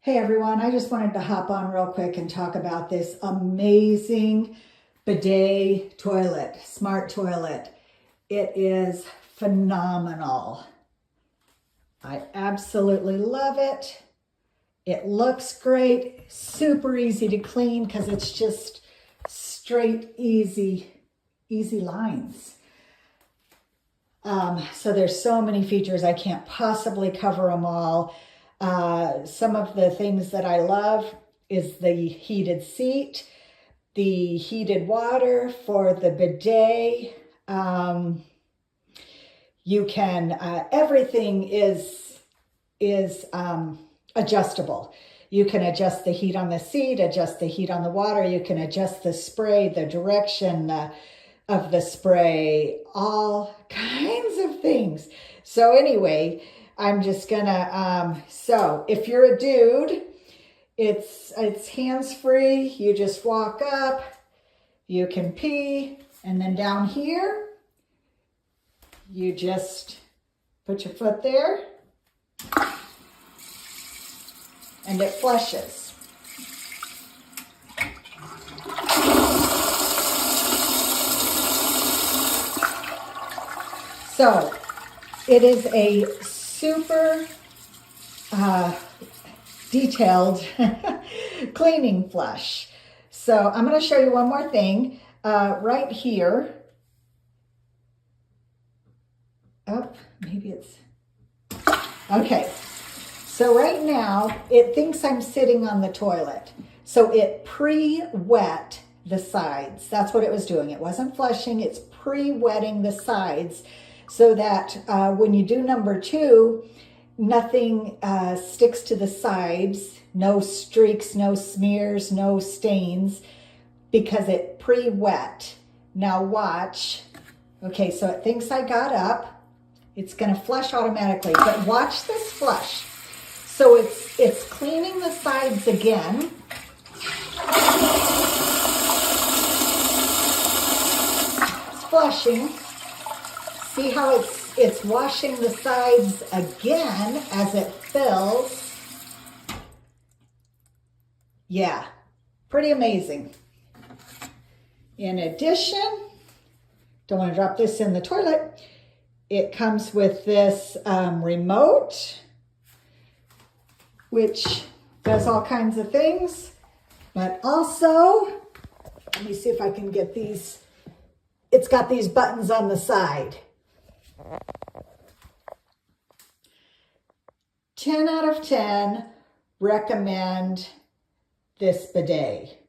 Hey everyone, I just wanted to hop on real quick and talk about this amazing bidet toilet, smart toilet. It is phenomenal. I absolutely love it. It looks great, super easy to clean because it's just straight, easy lines. So there's so many features, I can't possibly cover them all. Some of the things that I love is the heated seat, the heated water for the bidet. You can, everything is adjustable. You can adjust the heat on the seat, adjust the heat on the water. You can adjust the spray, the direction of the spray, all kinds of things. So anyway, I'm just gonna, so if you're a dude, it's hands-free. You just walk up, you can pee, and then down here, you just put your foot there, and it flushes. So it is a super detailed cleaning flush. So I'm going to show you one more thing right here. Oh, maybe it's okay. So right now it thinks I'm sitting on the toilet. So it pre-wet the sides. That's what it was doing. It wasn't flushing. It's pre-wetting the sides so that when you do number 2, nothing sticks to the sides, no streaks, no smears, no stains, because it pre-wet. Now watch. Okay, so it thinks I got up. It's gonna flush automatically, but watch this flush. So it's cleaning the sides again. It's flushing. See how it's washing the sides again as it fills. Yeah, pretty amazing. In addition, don't want to drop this in the toilet, it comes with this remote, which does all kinds of things, but also, let me see if I can get these, it's got these buttons on the side. 10 out of 10 recommend this bidet.